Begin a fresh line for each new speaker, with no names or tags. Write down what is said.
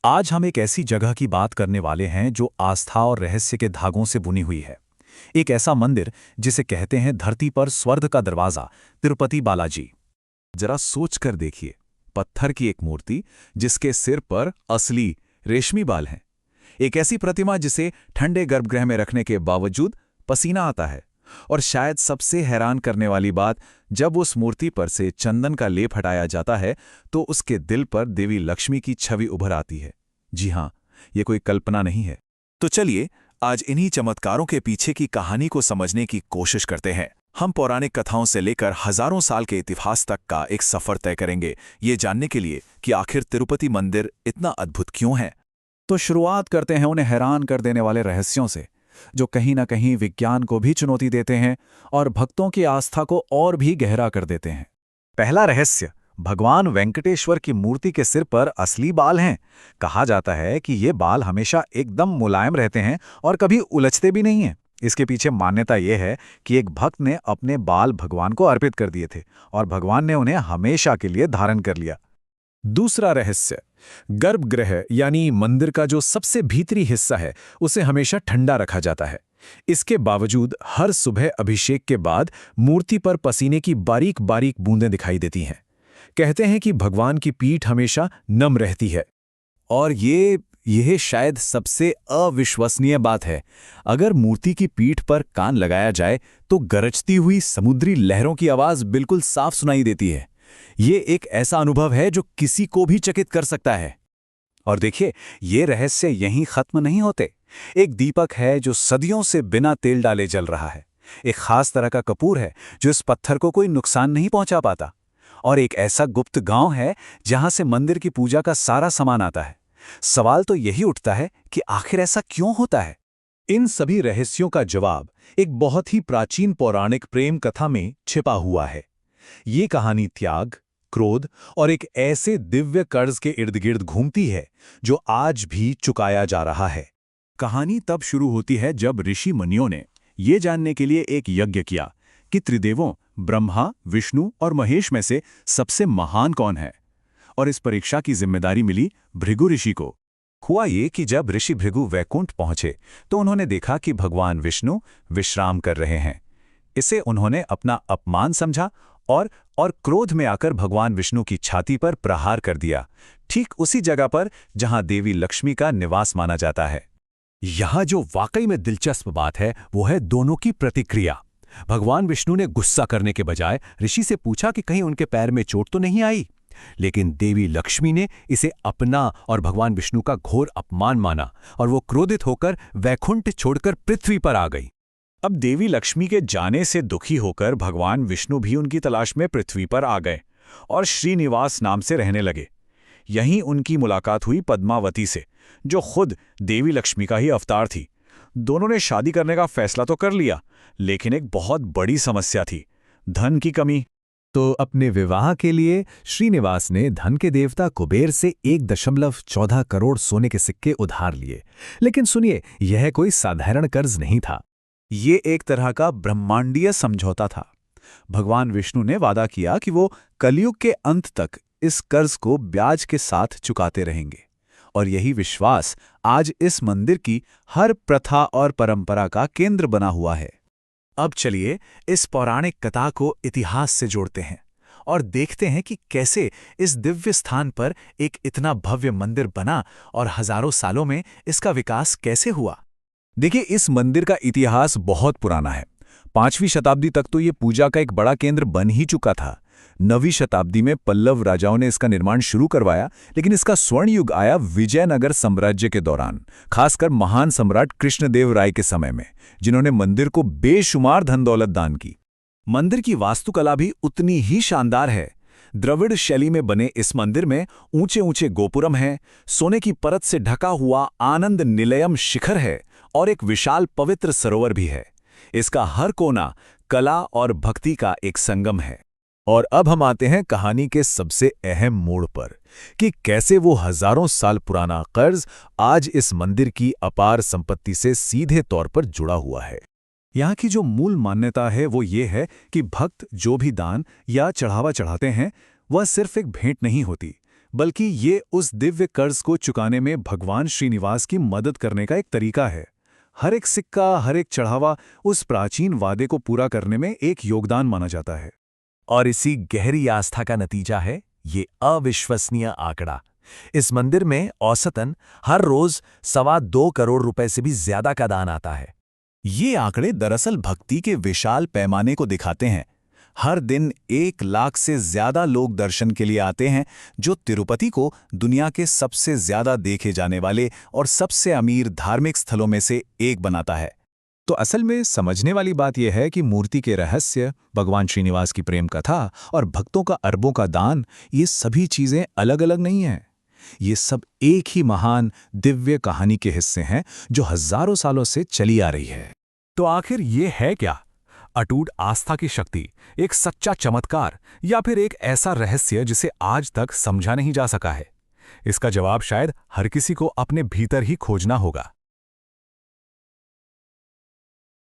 आज हम एक ऐसी जगह की बात करने वाले हैं जो आस्था और रहस्य के धागों से बुनी हुई है। एक ऐसा मंदिर जिसे कहते हैं धरती पर स्वर्ग का दरवाजा, तिरुपति बालाजी। जरा सोच कर देखिए, पत्थर की एक मूर्ति जिसके सिर पर असली रेशमी बाल हैं। एक ऐसी प्रतिमा जिसे ठंडे गर्भगृह में रखने के बावजूद पसीना आता है। और शायद सबसे हैरान करने वाली बात, जब उस मूर्ति पर से चंदन का लेप हटाया जाता है तो उसके दिल पर देवी लक्ष्मी की छवि उभर आती है। जी हां, ये कोई कल्पना नहीं है। तो चलिए आज इन्हीं चमत्कारों के पीछे की कहानी को समझने की कोशिश करते हैं। हम पौराणिक कथाओं से लेकर हजारों साल के इतिहास तक का एक सफर तय करेंगे, ये जानने के लिए कि आखिर तिरुपति मंदिर इतना अद्भुत क्यों है। तो शुरुआत करते हैं उन्हें हैरान कर देने वाले रहस्यों से, जो कहीं ना कहीं विज्ञान को भी चुनौती देते हैं और भक्तों की आस्था को और भी गहरा कर देते हैं। पहला रहस्य, भगवान वेंकटेश्वर की मूर्ति के सिर पर असली बाल हैं। कहा जाता है कि ये बाल हमेशा एकदम मुलायम रहते हैं और कभी उलझते भी नहीं हैं। इसके पीछे मान्यता यह है कि एक भक्त ने अपने बाल भगवान को अर्पित कर दिए थे और भगवान ने उन्हें हमेशा के लिए धारण कर लिया। दूसरा रहस्य, गर्भगृह यानी मंदिर का जो सबसे भीतरी हिस्सा है उसे हमेशा ठंडा रखा जाता है। इसके बावजूद हर सुबह अभिषेक के बाद मूर्ति पर पसीने की बारीक बारीक बूंदें दिखाई देती हैं। कहते हैं कि भगवान की पीठ हमेशा नम रहती है। और यह शायद सबसे अविश्वसनीय बात है। अगर मूर्ति की पीठ पर कान लगाया जाए तो गरजती हुई समुद्री लहरों की आवाज बिल्कुल साफ सुनाई देती है। ये एक ऐसा अनुभव है जो किसी को भी चकित कर सकता है। और देखिए, ये रहस्य यहीं खत्म नहीं होते। एक दीपक है जो सदियों से बिना तेल डाले जल रहा है। एक खास तरह का कपूर है जो इस पत्थर को कोई नुकसान नहीं पहुंचा पाता। और एक ऐसा गुप्त गांव है जहां से मंदिर की पूजा का सारा सामान आता है। सवाल तो यही उठता है कि आखिर ऐसा क्यों होता है। इन सभी रहस्यों का जवाब एक बहुत ही प्राचीन पौराणिक प्रेम कथा में छिपा हुआ है। ये कहानी त्याग, क्रोध और एक ऐसे दिव्य कर्ज के इर्द गिर्द घूमती है जो आज भी चुकाया जा रहा है। कहानी तब शुरू होती है जब ऋषि मुनियों ने ये जानने के लिए एक यज्ञ किया कि त्रिदेवों ब्रह्मा, विष्णु और महेश में से सबसे महान कौन है। और इस परीक्षा की जिम्मेदारी मिली भृगु ऋषि को। हुआ ये कि जब ऋषि भृगु वैकुंठ पहुंचे तो उन्होंने देखा कि भगवान विष्णु विश्राम कर रहे हैं। इसे उन्होंने अपना अपमान समझा और क्रोध में आकर भगवान विष्णु की छाती पर प्रहार कर दिया, ठीक उसी जगह पर जहां देवी लक्ष्मी का निवास माना जाता है। यहां जो वाकई में दिलचस्प बात है वो है दोनों की प्रतिक्रिया। भगवान विष्णु ने गुस्सा करने के बजाय ऋषि से पूछा कि कहीं उनके पैर में चोट तो नहीं आई, लेकिन देवी लक्ष्मी ने इसे अपना और भगवान विष्णु का घोर अपमान माना और वो क्रोधित होकर वैकुंठ छोड़कर पृथ्वी पर आ गई। अब देवी लक्ष्मी के जाने से दुखी होकर भगवान विष्णु भी उनकी तलाश में पृथ्वी पर आ गए और श्रीनिवास नाम से रहने लगे। यहीं उनकी मुलाकात हुई पद्मावती से, जो खुद देवी लक्ष्मी का ही अवतार थी। दोनों ने शादी करने का फैसला तो कर लिया, लेकिन एक बहुत बड़ी समस्या थी, धन की कमी। तो अपने विवाह के लिए श्रीनिवास ने धन के देवता कुबेर से 1.14 करोड़ सोने के सिक्के उधार लिए। लेकिन सुनिए, यह कोई साधारण कर्ज नहीं था। ये एक तरह का ब्रह्मांडीय समझौता था। भगवान विष्णु ने वादा किया कि वो कलयुग के अंत तक इस कर्ज को ब्याज के साथ चुकाते रहेंगे। और यही विश्वास आज इस मंदिर की हर प्रथा और परंपरा का केंद्र बना हुआ है। अब चलिए इस पौराणिक कथा को इतिहास से जोड़ते हैं और देखते हैं कि कैसे इस दिव्य स्थान पर एक इतना भव्य मंदिर बना और हजारों सालों में इसका विकास कैसे हुआ। देखिए, इस मंदिर का इतिहास बहुत पुराना है। 5वीं शताब्दी तक तो ये पूजा का एक बड़ा केंद्र बन ही चुका था। 9वीं शताब्दी में पल्लव राजाओं ने इसका निर्माण शुरू करवाया, लेकिन इसका स्वर्ण युग आया विजयनगर साम्राज्य के दौरान, खासकर महान सम्राट कृष्णदेव राय के समय में, जिन्होंने मंदिर को बेशुमार धन दौलत दान की। मंदिर की वास्तुकला भी उतनी ही शानदार है। द्रविड़ शैली में बने इस मंदिर में ऊंचे ऊंचे गोपुरम हैं, सोने की परत से ढका हुआ आनंद निलयम शिखर है और एक विशाल पवित्र सरोवर भी है। इसका हर कोना कला और भक्ति का एक संगम है। और अब हम आते हैं कहानी के सबसे अहम मोड़ पर कि कैसे वो हजारों साल पुराना कर्ज आज इस मंदिर की अपार संपत्ति से सीधे तौर पर जुड़ा हुआ है। यहाँ की जो मूल मान्यता है वो ये है कि भक्त जो भी दान या चढ़ावा चढ़ाते हैं वह सिर्फ एक भेंट नहीं होती, बल्कि ये उस दिव्य कर्ज को चुकाने में भगवान श्रीनिवास की मदद करने का एक तरीका है। हर एक सिक्का, हर एक चढ़ावा उस प्राचीन वादे को पूरा करने में एक योगदान माना जाता है।
और इसी गहरी आस्था का नतीजा है ये अविश्वसनीय आंकड़ा। इस मंदिर में औसतन हर रोज 2.25 करोड़ रुपए से भी ज्यादा का दान आता है।
ये आंकड़े दरअसल भक्ति के विशाल पैमाने को दिखाते हैं। हर दिन 1 लाख से ज्यादा लोग दर्शन के लिए आते हैं, जो तिरुपति को दुनिया के सबसे ज्यादा देखे जाने वाले और सबसे अमीर धार्मिक स्थलों में से एक बनाता है। तो असल में समझने वाली बात यह है कि मूर्ति के रहस्य, भगवान श्रीनिवास की प्रेम कथा और भक्तों का अरबों का दान, ये सभी चीजें अलग अलग नहीं हैं। ये सब एक ही महान दिव्य कहानी के हिस्से हैं जो हजारों सालों से चली आ रही है।
तो आखिर ये है क्या? अटूट आस्था की शक्ति, एक सच्चा चमत्कार, या फिर एक ऐसा रहस्य जिसे आज तक समझा नहीं जा सका है? इसका जवाब शायद हर किसी को अपने भीतर ही खोजना होगा।